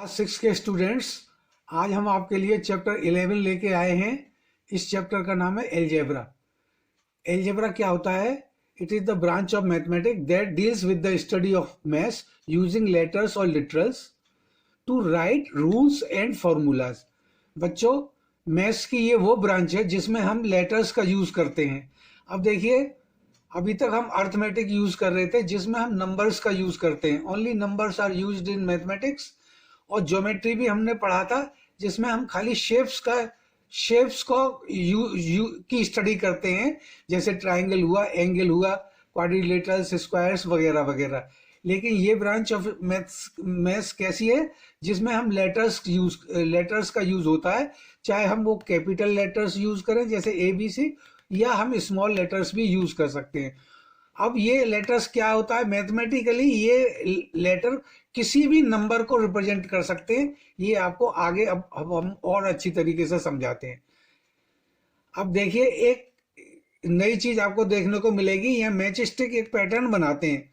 6 के स्टूडेंट्स, आज हम आपके लिए चैप्टर 11 लेके आए हैं। इस चैप्टर का नाम है एलजेब्रा। एलजेब्रा क्या होता है? It is the branch of mathematics that deals with the study of maths using letters और literals to write rules and formulas. बच्चों, मैथ्स की ये वो ब्रांच है जिसमें हम लेटर्स का यूज करते हैं। अब देखिए, अभी तक हम अर्थमेटिक यूज कर रहे थे जिसमें हम नंबर्स का यूज करते हैं। Only numbers are used in mathematics. और ज्योमेट्री भी हमने पढ़ा था जिसमें हम खाली शेप्स को की स्टडी करते हैं, जैसे ट्राइंगल हुआ, एंगल हुआ, क्वाड्रिलेटरल्स, स्क्वायर्स वगैरह वगैरह। लेकिन ये ब्रांच ऑफ मैथ्स कैसी है? जिसमें हम लेटर्स का यूज होता है, चाहे हम वो कैपिटल लेटर्स यूज करें जैसे ABC, या हम स्मॉल लेटर्स भी यूज कर सकते हैं। अब ये लेटर्स क्या होता है? मैथमेटिकली ये लेटर किसी भी नंबर को रिप्रेजेंट कर सकते हैं। ये आपको आगे अब हम और अच्छी तरीके से समझाते हैं। अब देखिए, एक नई चीज आपको देखने को मिलेगी। यह मैच स्टिक एक पैटर्न बनाते हैं।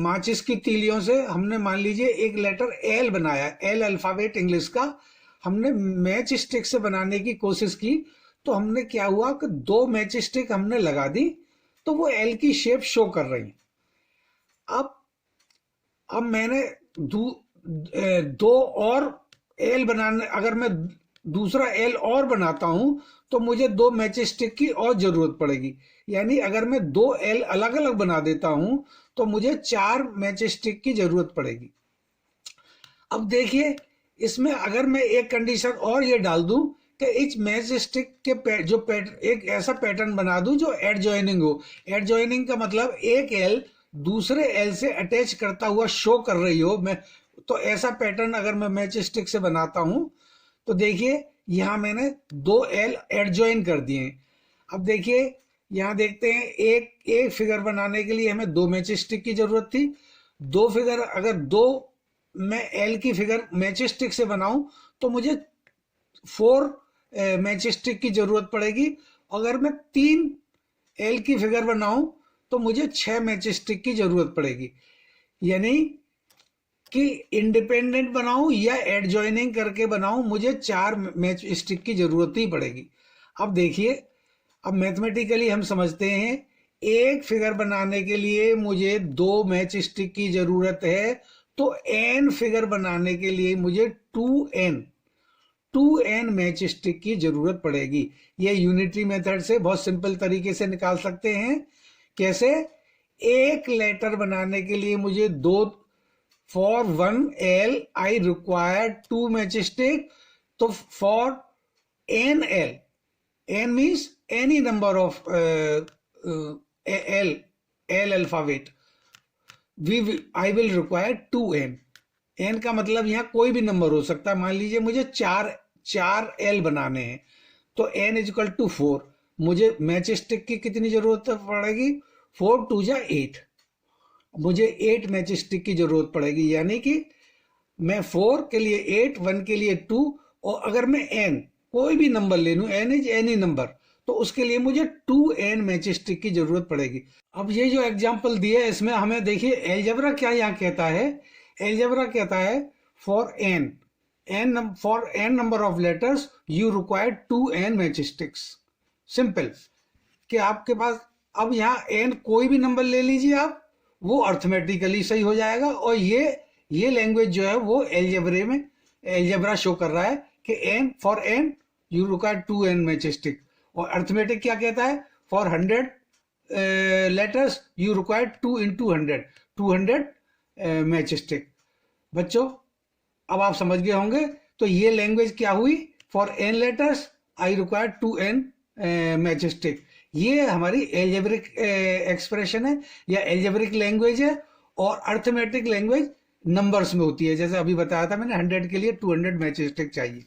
माचिस की तीलियों से हमने मान लीजिए एक लेटर एल बनाया, एल अल्फाबेट इंग्लिश का हमने मैच स्टिक से बनाने की कोशिश की। तो हमने क्या हुआ कि 2 मैच स्टिक हमने लगा दी, तो वो एल की शेप शो कर रही है। अब मैंने दो और एल बनाने, अगर मैं दूसरा एल और बनाता हूं तो मुझे 2 मैच स्टिक की और जरूरत पड़ेगी। यानी अगर मैं 2 एल अलग अलग बना देता हूं तो मुझे 4 मैच स्टिक की जरूरत पड़ेगी। अब देखिए, इसमें अगर मैं एक कंडीशन और ये डाल दूं कि इस मैच स्टिक के एक ऐसा पैटर्न बना दूं जो एडजॉइनिंग हो। एडजॉइनिंग का मतलब एक एल दूसरे एल से अटैच करता हुआ शो कर रही हो। मैं तो ऐसा पैटर्न अगर मैं मैच स्टिक से बनाता हूं तो देखिए, यहां मैंने 2 एल एडजॉइन कर दिए। अब देखिए, यहां देखते हैं, एक फिगर बनाने के लिए हमें 2 मैच स्टिक की जरूरत थी। 2 फिगर, अगर 2 मैं एल की फिगर मैच स्टिक से बनाऊं तो मुझे 4 मैच स्टिक की जरूरत पड़ेगी। अगर मैं 3 एल की फिगर बनाऊं तो मुझे 6 मैच स्टिक की जरूरत पड़ेगी। यानी कि इंडिपेंडेंट बनाऊं या एडजॉइनिंग करके बनाऊं, मुझे 4 मैच स्टिक की जरूरत ही पड़ेगी। अब देखिए, अब मैथमेटिकली हम समझते हैं, एक फिगर बनाने के लिए मुझे 2 मैच स्टिक की जरूरत है, तो n फिगर बनाने के लिए मुझे 2n मैच स्टिक की जरूरत पड़ेगी। ये यूनिटरी मेथड से बहुत सिंपल तरीके से निकाल सकते हैं। कैसे? एक लेटर बनाने के लिए मुझे 2, for 1 L I require 2 match stick. तो for n L, n means any number of L alphabet, I will require 2n। n का मतलब यहाँ कोई भी नंबर हो सकता है। मान लीजिए मुझे 4 L बनाने हैं, तो n इक्वल टू 4। मुझे मैच स्टिक की कितनी जरूरत पड़ेगी? 4 2 जा 8। मुझे 8 मैच स्टिक की जरूरत पड़ेगी। यानी कि मैं 4 के लिए 8, 1 के लिए 2, और अगर मैं n कोई भी नंबर ले लूं, n इज एनी नंबर, तो उसके लिए मुझे 2n मैच स्टिक की जरूरत पड़ेगी। अब ये जो एग्जांपल दिया है, इसमें हमें देखिए एलजेब्रा क्या यहाँ कहता है। एलजेब्रा कहता है for n number of letters you require 2n match sticks. Simple कि आपके पास, अब यहाँ n कोई भी नंबर ले लीजिए आप, वो अर्थमेटिकली सही हो जाएगा। और ये लैंग्वेज जो है वो एलजेब्रा शो कर रहा है कि for n you require 2n match stick. और अर्थमेटिक क्या कहता है? For 100 letters you require 2 into 200 match stick. बच्चों, अब आप समझ गए होंगे। तो ये लैंग्वेज क्या हुई? For n letters I require 2n match stick. ये हमारी एल्जेब्रिक एक्सप्रेशन है या एल्जेब्रिक लैंग्वेज है। और अर्थमेटिक लैंग्वेज नंबर्स में होती है, जैसे अभी बताया था मैंने, 100 के लिए 200 मैच स्टिक चाहिए।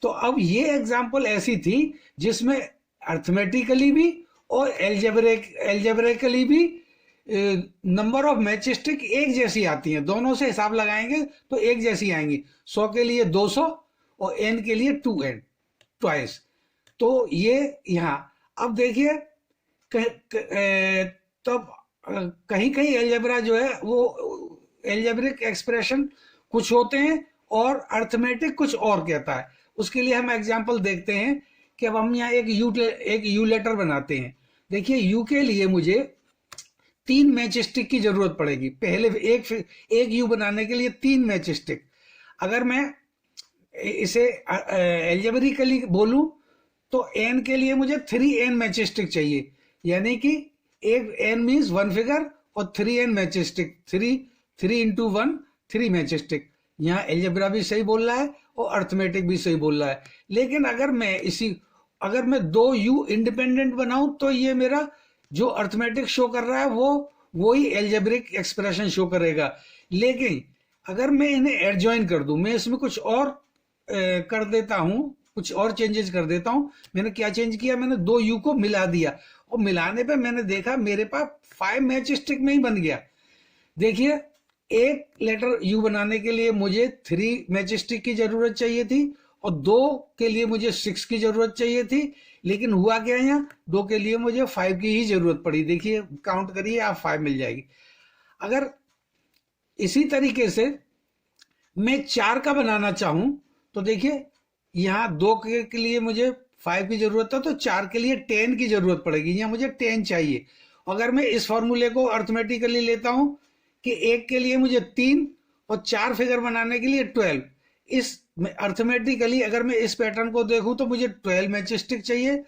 तो अब ये एग्जांपल ऐसी थी जिसमें अर्थमेटिकली भी और एल्जेब्रिकली भी नंबर ऑफ मैच स्टिक एक जैसी आती हैं। दोनों से हिसाब लगाएंगे तो एक जैसी आएंगी। 100 के लिए 200 और n के लिए 2n ट्वाइस। तो ये यहाँ, अब देखिए, तब कहीं कहीं एल्जेब्रा जो है वो एल्जेब्रिक एक्सप्रेशन कुछ होते हैं और अर्थमेटिक कुछ और कहता है। उसके लिए हम एग्जाम्पल देखते हैं कि अब हम यहाँ एक यू लेटर बनाते हैं। देखिए यू के लिए मुझे 3 मैच स्टिक की जरूरत पड़ेगी। पहले एक यू बनाने के लिए 3 मैच स्टिक। अगर मैं इसे एल्जेब्रिकली बोलूं तो एन के लिए मुझे 3n मैच स्टिक चाहिए, यानी कि एक एन मीन्स 1 फिगर और 3n match stick, 3 into 1 3 match stick. यहाँ एल्जेब्रा भी सही बोल रहा है और अर्थमेटिक भी सही बोल रहा है। लेकिन अगर मैं 2 यू इंडिपेंडेंट बनाऊं तो ये मेरा जो अर्थमेटिक शो कर रहा है वो ही एल्जेब्रिक एक्सप्रेशन शो करेगा। लेकिन अगर मैं इन्हें एडजॉइन कर दूं, मैं इसमें कुछ और कर देता हूं, कुछ और चेंजेस कर देता हूं। मैंने क्या चेंज किया, मैंने 2 यू को मिला दिया और मिलाने पे मैंने देखा मेरे पास 5 मैच स्टिक में ही बन गया। देखिए एक लेटर यू बनाने के लिए मुझे 3 मैच स्टिक की जरूरत चाहिए थी और 2 के लिए मुझे 6 की जरूरत चाहिए थी। लेकिन हुआ क्या, यहाँ 2 के लिए मुझे 5 की ही जरूरत पड़ी। देखिए काउंट करिए, आप 5 मिल जाएगी। अगर इसी तरीके से मैं 4 का बनाना चाहूं तो देखिए यहाँ 2 के लिए मुझे 5 की जरूरत है, तो 4 के लिए 10 की जरूरत पड़ेगी। यहाँ मुझे 10 चाहिए। अगर मैं इस फॉर्मूले को अर्थमेटिकली लेता हूं कि 1 के लिए मुझे 3 और 4 फिगर बनाने के लिए 12, इस अर्थमेटिकली अगर मैं इस पैटर्न को देखूं तो मुझे 12 मैच स्टिक चाहिए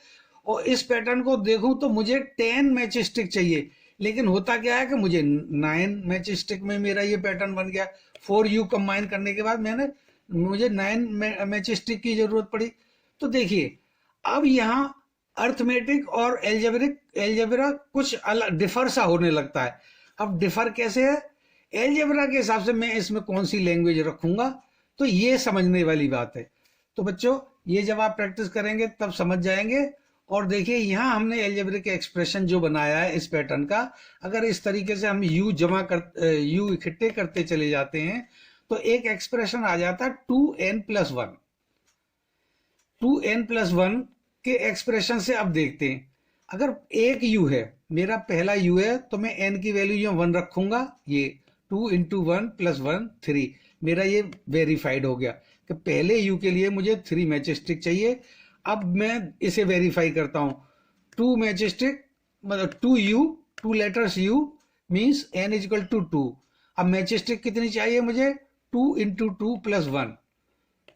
और इस पैटर्न को देखूं तो मुझे 10 मैच स्टिक चाहिए। लेकिन होता क्या है कि मुझे 9 मैच स्टिक में मेरा ये पैटर्न बन गया। 4 यू कंबाइन करने के बाद मुझे 9 मैच स्टिक की जरूरत पड़ी। तो देखिए अब यहाँ अर्थमेटिक और एल्जेब्रा कुछ अलग डिफर सा होने लगता है। अब डिफर कैसे है, एल्जेब्रा के हिसाब से मैं इसमें कौन सी लैंग्वेज रखूंगा, तो ये समझने वाली बात है। तो बच्चों ये जब आप प्रैक्टिस करेंगे तब समझ जाएंगे। और देखिए यहाँ हमने एल्जेब्रिक एक्सप्रेशन जो बनाया है इस पैटर्न का, अगर इस तरीके से हम यू इकट्ठे करते चले जाते हैं तो एक एक्सप्रेशन आ जाता है 2n+1। 2n+1 के एक्सप्रेशन से अब देखते हैं, अगर एक यू है, मेरा पहला यू है, तो मैं n की वैल्यू यहाँ 1 रखूंगा। ये 2 इंटू 1 + 1 3, मेरा ये वेरीफाइड हो गया कि पहले यू के लिए मुझे 3 मैच स्टिक चाहिए। अब मैं इसे वेरीफाई करता हूं, 2 मैच स्टिक मतलब 2 you, 2 letters you means n = 2। अब मैच स्टिक कितनी चाहिए मुझे, 2 इंटू 2 + 1,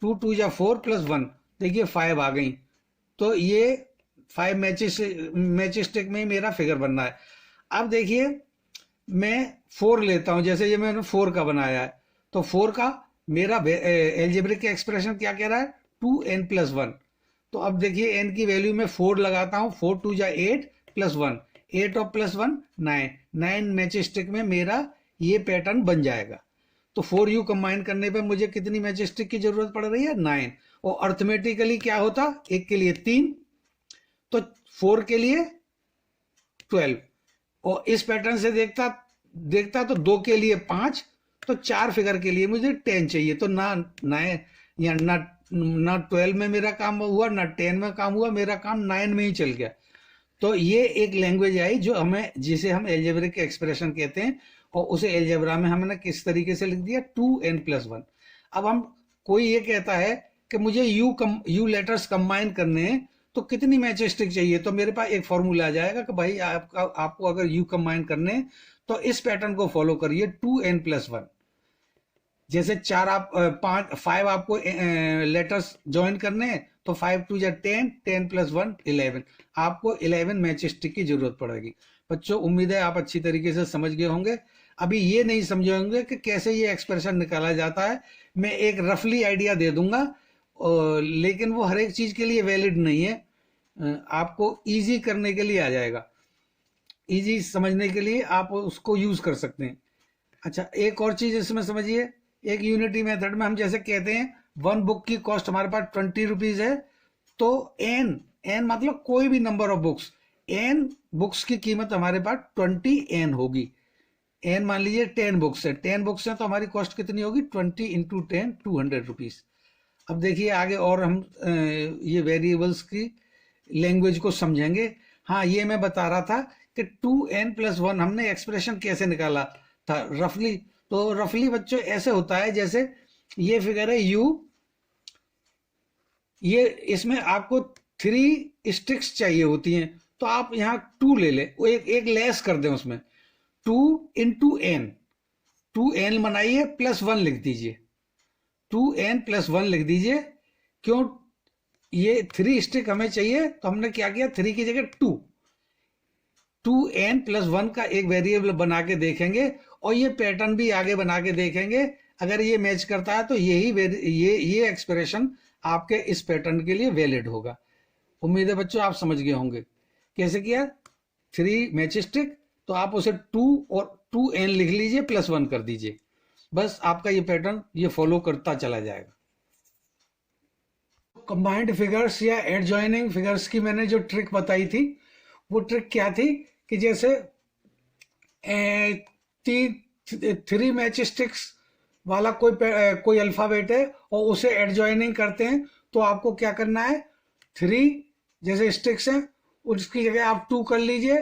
2 2 या 4 + 1, देखिए 5 आ गई। तो ये 5 मैच स्टिक में मेरा फिगर बनना है। अब देखिए मैं 4 लेता हूं, जैसे ये मैंने 4 का बनाया है, तो 4 का मेरा एल्जेब्रिक एक्सप्रेशन क्या कह रहा है, 2n+1। तो अब देखिए n की वैल्यू में 4 लगाता हूं, 4 2 या 8 + 1, 8 और +1 9 मैच स्टिक में मेरा ये पैटर्न बन जाएगा। तो 4 यू कंबाइन करने पे मुझे कितनी मैच स्टिक की जरूरत पड़ रही है, 9। और अर्थमेटिकली क्या होता, 1 के लिए 3, तो 4 के लिए 12, और इस पैटर्न से देखता तो 2 के लिए 5, तो 4 फिगर के लिए मुझे 10 चाहिए। तो ना 9 या ना 12 में मेरा काम हुआ, ना 10 में काम हुआ, मेरा काम 9 में ही चल गया। तो ये एक लैंग्वेज आई जिसे हम एल्जेब्रिक एक्सप्रेशन कहते हैं, और उसे एल्जेब्रा में हमने किस तरीके से लिख दिया, 2n+1। अब कोई ये कहता है कि मुझे यू लेटर्स कंबाइन करने हैं तो कितनी मैच स्टिक चाहिए, तो मेरे पास एक फॉर्मूला आ जाएगा कि भाई आपको अगर यू कंबाइन करने हैं तो इस पैटर्न को फॉलो करिए, 2n+1। जैसे 5 आपको लेटर्स ज्वाइन करने हैं तो 5 2 या 10, 10 + 1 11, आपको 11 मैच स्टिक की जरूरत पड़ेगी। बच्चों उम्मीद है आप अच्छी तरीके से समझ गए होंगे। अभी ये नहीं समझे होंगे कि कैसे ये एक्सप्रेशन निकाला जाता है। मैं एक रफली आइडिया दे दूंगा, लेकिन वो हर एक चीज के लिए वैलिड नहीं है। आपको इजी करने के लिए आ जाएगा, इजी समझने के लिए आप उसको यूज कर सकते हैं। अच्छा एक और चीज इसमें समझिए, एक यूनिटी मेथड में हम जैसे कहते हैं 1 बुक की कॉस्ट हमारे पास 20 रुपीज है, तो n मतलब कोई भी number of books, n books की कीमत हमारे पास 20n होगी। n मान लीजिए 10 बुक्स है, 10 बुक्स है तो हमारी कॉस्ट कितनी होगी, 20 × 10 200 रुपीज। अब देखिए आगे और हम ये वेरिएबल्स की लैंग्वेज को समझेंगे। हाँ ये मैं बता रहा था कि 2n+1 हमने एक्सप्रेशन कैसे निकाला था रफली। तो रफली बच्चों ऐसे होता है जैसे ये फिगर है u, ये इसमें आपको 3 स्टिक्स चाहिए होती हैं, तो आप यहाँ 2 ले ले, वो एक लेस कर दें उसमें, 2 इंटू एन, 2n बनाइए प्लस 1 लिख दीजिए, 2n प्लस 1 लिख दीजिए। क्यों? ये 3 स्टिक हमें चाहिए, तो हमने क्या किया, 3 की जगह 2n प्लस 1 का एक वेरिएबल बना के देखेंगे, और ये पैटर्न भी आगे बना के देखेंगे। अगर ये मैच करता है तो ये एक्सप्रेशन आपके इस पैटर्न के लिए वैलिड होगा। उम्मीद है बच्चों आप समझ गए होंगे कैसे किया। 3 मैच स्टिक, तो आप उसे 2 और 2n लिख लीजिए, प्लस 1 कर दीजिए, बस आपका ये पैटर्न ये फॉलो करता चला जाएगा। कंबाइंड फिगर्स या एडजॉइनिंग फिगर्स की मैंने जो ट्रिक बताई थी, वो ट्रिक क्या थी कि जैसे 3 मैच स्टिक्स वाला कोई अल्फाबेट है और उसे एडजॉइनिंग करते हैं, तो आपको क्या करना है, 3 जैसे स्टिक्स हैं उसकी जगह आप 2 कर लीजिए,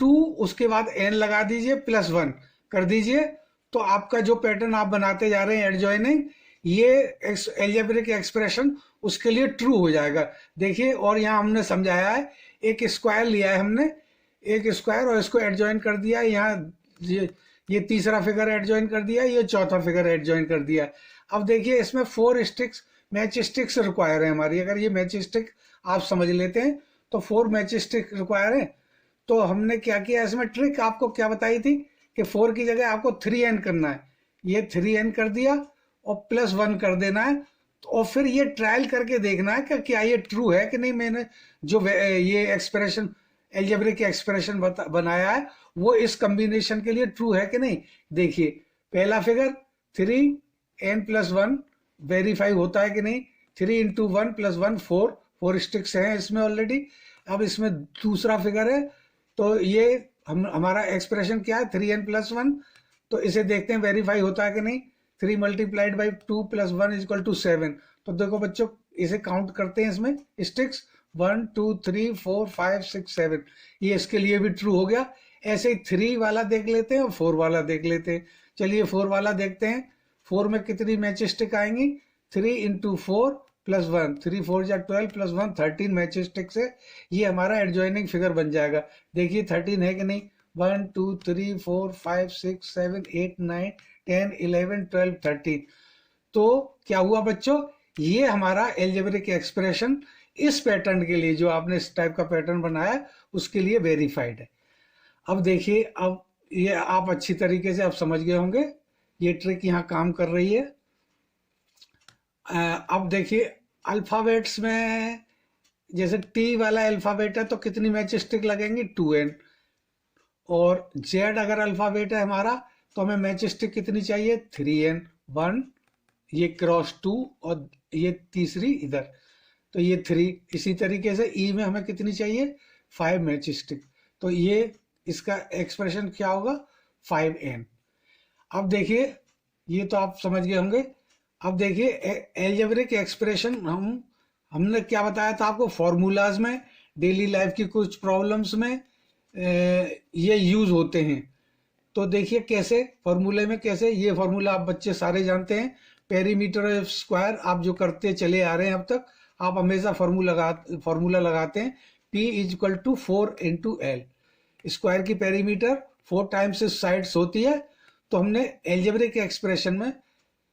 2 उसके बाद n लगा दीजिए, प्लस 1 कर दीजिए, तो आपका जो पैटर्न आप बनाते जा रहे हैं एडजॉइनिंग, ये एल्जेब्रिक एक्सप्रेशन उसके लिए ट्रू हो जाएगा। देखिए, और यहाँ हमने समझाया है, एक स्क्वायर लिया है हमने, एक स्क्वायर, और इसको एडजॉइन कर दिया, यहाँ ये तीसरा फिगर एडजॉइन कर दिया, ये चौथा फिगर एडजॉइन कर दिया। अब देखिए इसमें 4 स्टिक्स मैच स्टिक्स रिक्वायर है हमारी। अगर ये मैच स्टिक आप समझ लेते हैं तो 4 मैच स्टिक रिक्वायर है। तो हमने क्या किया, इसमें ट्रिक आपको क्या बताई थी कि 4 की जगह आपको 3n करना है, ये 3n कर दिया और प्लस 1 कर देना है, और फिर ये ट्रायल करके देखना है कि क्या ये ट्रू है कि नहीं। मैंने जो ये एक्सप्रेशन एल्जेब्रिक एक्सप्रेशन बनाया है वो इस कॉम्बिनेशन के लिए ट्रू है कि नहीं। देखिए पहला फिगर 3n प्लस 1 वेरीफाई होता है कि नहीं, 3 इंटू 1 प्लस 1 4 स्टिक्स हैं इसमें ऑलरेडी। अब इसमें दूसरा फिगर है, तो ये हमारा एक्सप्रेशन क्या है, 3n प्लस 1, तो इसे देखते हैं वेरीफाई होता है कि नहीं। 3 multiplied by 2 plus 1 is equal to 7। तो देखो बच्चों, इसे काउंट करते हैं इसमें स्टिक्स, 1 2 3 4 5 6 7, ये इसके लिए भी ट्रू हो गया। ऐसे ही 3 वाला देख लेते हैं और 4 वाला देख लेते हैं। चलिए 4 वाला देखते हैं, 4 में कितनी मैच स्टिक आएंगी, 3 इंटू 4 प्लस 1, 3 4 जा 12 प्लस 1 13 मैच स्टिक से ये हमारा एडजॉइनिंग फिगर बन जाएगा। देखिए 13 है कि नहीं, 1 2 3 4 5 6 7 8 9 10 11 12 13। तो क्या हुआ बच्चों, ये हमारा एल्जेब्रिक एक्सप्रेशन इस पैटर्न के लिए, जो आपने इस टाइप का पैटर्न बनाया उसके लिए वेरीफाइड है। अब देखिए, अब ये आप अच्छी तरीके से आप समझ गए होंगे, ये ट्रिक यहाँ काम कर रही है। अब देखिए अल्फाबेट्स में, जैसे टी वाला अल्फाबेट है तो कितनी मैच स्टिक लगेंगी, 2n, और जेड अगर अल्फाबेट है हमारा तो हमें मैच स्टिक कितनी चाहिए, 3n, 1, ये क्रॉस 2 और ये तीसरी इधर, तो ये 3। इसी तरीके से ई में हमें कितनी चाहिए, 5 मैच स्टिक, तो ये इसका एक्सप्रेशन क्या होगा, 5n। अब देखिए, ये तो आप समझ गए होंगे। अब देखिए एल्जेब्रिक एक्सप्रेशन हमने क्या बताया था आपको, फॉर्मूलाज में, डेली लाइफ की कुछ प्रॉब्लम्स में ये यूज होते हैं। तो देखिए कैसे फॉर्मूले में, कैसे ये फॉर्मूला आप बच्चे सारे जानते हैं, पेरीमीटर ऑफ स्क्वायर आप जो करते चले आ रहे हैं अब तक, आप हमेशा फॉर्मूला लगाते हैं, P is equal to 4 into L. Square की पेरीमीटर 4 टाइम्स साइड्स होती है, तो हमने एल्जेब्रिक एक्सप्रेशन में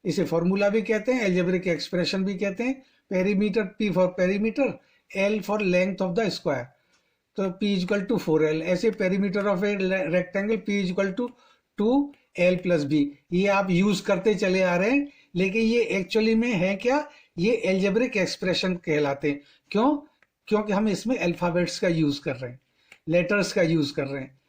इसे फॉर्मूला भी कहते हैं, एल्जेब्रिक एक्सप्रेशन भी कहते हैं। Perimeter, P for perimeter, L for length of the square, तो P is equal to 4L। ऐसे perimeter of a rectangle P is equal to 2L plus B, ये आप यूज करते चले आ रहे हैं, लेकिन ये एक्चुअली में है क्या, ये एल्जेब्रिक एक्सप्रेशन कहलाते हैं। क्यों? क्योंकि हम इसमें अल्फाबेट्स का यूज कर रहे हैं, लेटर्स का यूज कर रहे हैं।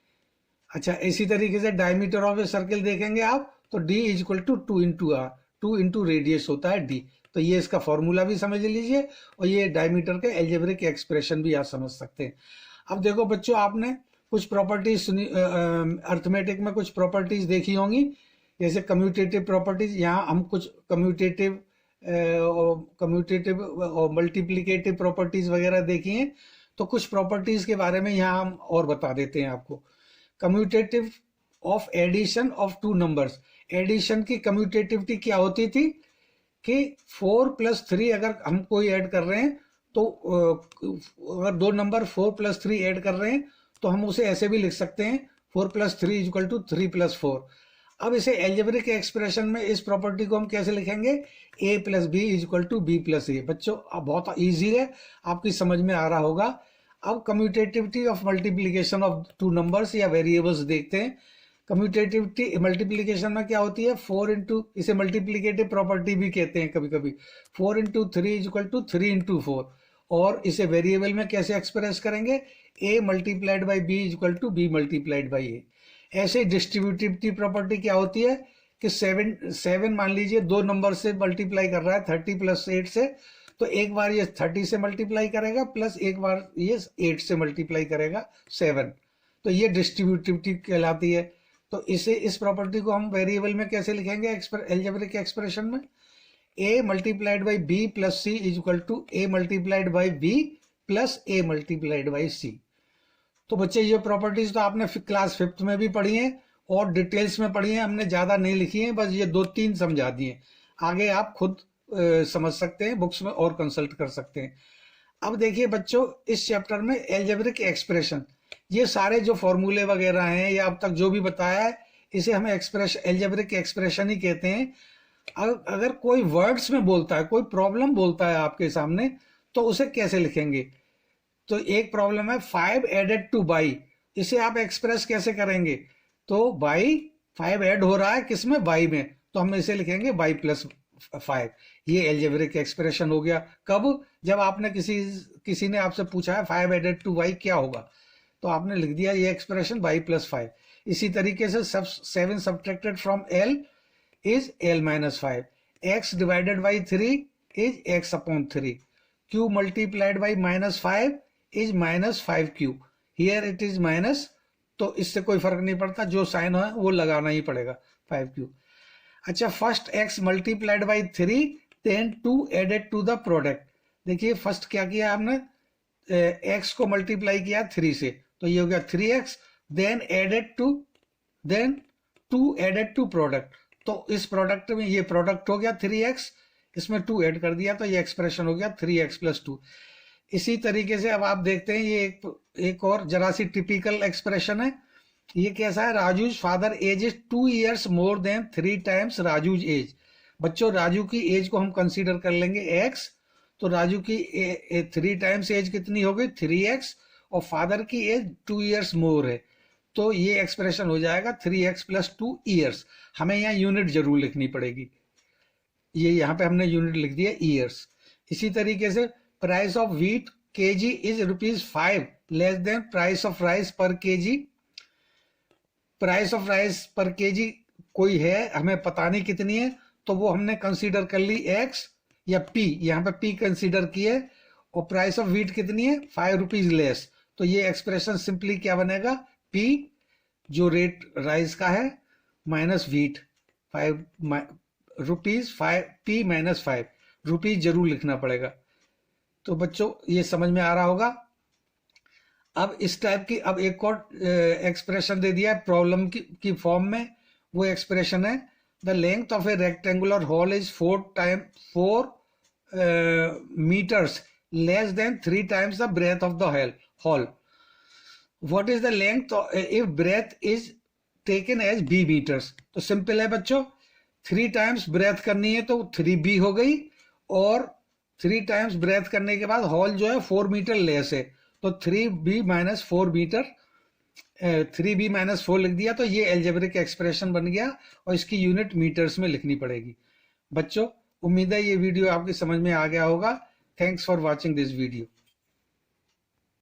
अच्छा, इसी तरीके से डायमीटर ऑफ ए सर्कल देखेंगे आप, तो D is equal to 2 into R, 2 into radius होता है D। तो ये इसका फॉर्मूला भी समझ लीजिए, और ये डायमीटर के एल्जेब्रिक एक्सप्रेशन भी आप समझ सकते हैं। अब देखो बच्चों, आपने कुछ प्रॉपर्टीज सुनी, अर्थमेटिक में कुछ प्रॉपर्टीज देखी होंगी, जैसे कम्यूटेटिव प्रॉपर्टीज। यहाँ हम कुछ कम्यूटेटिव और मल्टीप्लिकेटिव प्रॉपर्टीज वगैरह देखी हैं, तो कुछ प्रॉपर्टीज के बारे में यहाँ हम और बता देते हैं आपको। Commutative of addition of 2 numbers, addition की कम्यूटेटिविटी क्या होती थी कि 4 + 3 अगर हम कोई ऐड कर रहे हैं तो अगर दो नंबर 4 + 3 ऐड कर रहे हैं तो हम उसे ऐसे भी लिख सकते हैं 4 + 3 = 3 + 4। अब इसे एल्जेब्रिक एक्सप्रेशन में इस प्रॉपर्टी को हम कैसे लिखेंगे, a + b = b + a। बच्चों अब बहुत इजी है, आपकी समझ में आ रहा होगा। अब commutativity of multiplication of two numbers या वेरिएबल्स देखते हैं। कम्यूटेटिविटी मल्टीप्लीकेशन में क्या होती है, 4 इंटू, इसे मल्टीप्लीकेटिव प्रॉपर्टी भी कहते हैं कभी कभी, 4 × 3 = 3 × 4। और इसे वेरिएबल में कैसे एक्सप्रेस करेंगे, a × b = b × a। ऐसे डिस्ट्रीब्यूटिविटी प्रॉपर्टी क्या होती है कि 7 मान लीजिए दो नंबर से मल्टीप्लाई कर रहा है 30 + 8 से, तो एक बार ये 30 से मल्टीप्लाई करेगा प्लस एक बार ये 8 से मल्टीप्लाई करेगा 7, तो ये डिस्ट्रीब्यूटिविटी कहलाती है। तो इस प्रॉपर्टी को हम वेरिएबल में कैसे लिखेंगे एल्जेब्रिक एक्सप्रेशन में, a × b + c = a × b + a × c। तो बच्चे ये प्रॉपर्टीज तो आपने क्लास 5th में भी पढ़ी हैं और डिटेल्स में पढ़ी हैं, हमने ज़्यादा नहीं लिखी हैं, बस ये 2-3 समझा दिए। आगे आप खुद समझ सकते हैं, बुक्स में और कंसल्ट कर सकते हैं। अब देखिए बच्चों, इस चैप्टर में एल्जेब्रिक एक्सप्रेशन, ये सारे जो फॉर्मूले वगैरह हैं या अब तक जो भी बताया है, इसे हम एल्जेब्रिक एक्सप्रेशन ही कहते हैं। अगर कोई वर्ड्स में बोलता है, कोई प्रॉब्लम बोलता है आपके सामने, तो उसे कैसे लिखेंगे। तो एक प्रॉब्लम है 5 एडेड टू बाई, इसे आप एक्सप्रेस कैसे करेंगे, तो बाई 5 ऐड हो रहा है किसमें, बाई में, तो हम इसे लिखेंगे बाई + 5। ये एल्जेब्रिक एक्सप्रेशन हो गया। कब, जब आपने किसी ने आपसे पूछा है 5 एडेड टू बाई क्या होगा, तो आपने लिख दिया ये एक्सप्रेशन बाई + 5। इसी तरीके से 7 subtracted from l is l - 5, x divided by 3 is x/3, q multiplied by -5 is -5q, here it is minus, तो इससे कोई फर्क नहीं पड़ता, जो साइन है वो लगाना ही पड़ेगा 5q। अच्छा, first x multiplied by 3 then 2 added to the product. देखिए फर्स्ट क्या किया आपने, x को मल्टीप्लाई किया 3 से, तो ये हो गया 3x, then added to, then 2 added to product, तो इस प्रोडक्ट में ये प्रोडक्ट हो गया 3x, इसमें 2 ऐड कर दिया तो ये एक्सप्रेशन हो गया 3x + 2। इसी तरीके से अब आप देखते हैं ये एक और जरा सी टिपिकल एक्सप्रेशन है। ये कैसा है, Raju's father age is 2 years more than 3 times Raju's age. बच्चों राजू की एज को हम कंसीडर कर लेंगे x, तो राजू की 3 times एज कितनी हो गई 3x, और फादर की एज 2 years मोर है, तो ये एक्सप्रेशन हो जाएगा 3x + 2 years। हमें यहाँ यूनिट जरूर लिखनी पड़ेगी, ये यहाँ पे हमने यूनिट लिख दिया ईयर्स। इसी तरीके से price of wheat kg is ₹5 less than price of rice पर kg। प्राइस ऑफ राइस पर kg कोई है, हमें पता नहीं कितनी है, तो वो हमने कंसीडर कर ली x या p, यहाँ पे p कंसीडर किए, और प्राइस ऑफ व्हीट कितनी है ₹5 लेस, तो ये एक्सप्रेशन सिंपली क्या बनेगा, p जो रेट राइस का है माइनस व्हीट, p - 5 रुपीज जरूर लिखना पड़ेगा। तो बच्चों ये समझ में आ रहा होगा। अब इस टाइप की अब एक और एक्सप्रेशन दे दिया है प्रॉब्लम की फॉर्म में। वो एक्सप्रेशन है the length of a rectangular hall is 4 meters less than 3 times the breadth of the hall. What is the length if breadth is taken as b meters। तो simple है बच्चों, 3 times breath करनी है तो 3b हो गई, और 3 times breath करने के बाद हॉल जो है 4 मीटर लेस है, तो 3b - 4 मीटर, 3b - 4 लिख दिया, तो ये एल्जेब्रिक एक्सप्रेशन बन गया, और इसकी यूनिट मीटर्स में लिखनी पड़ेगी। बच्चों उम्मीद है ये वीडियो आपकी समझ में आ गया होगा। Thanks for watching this video.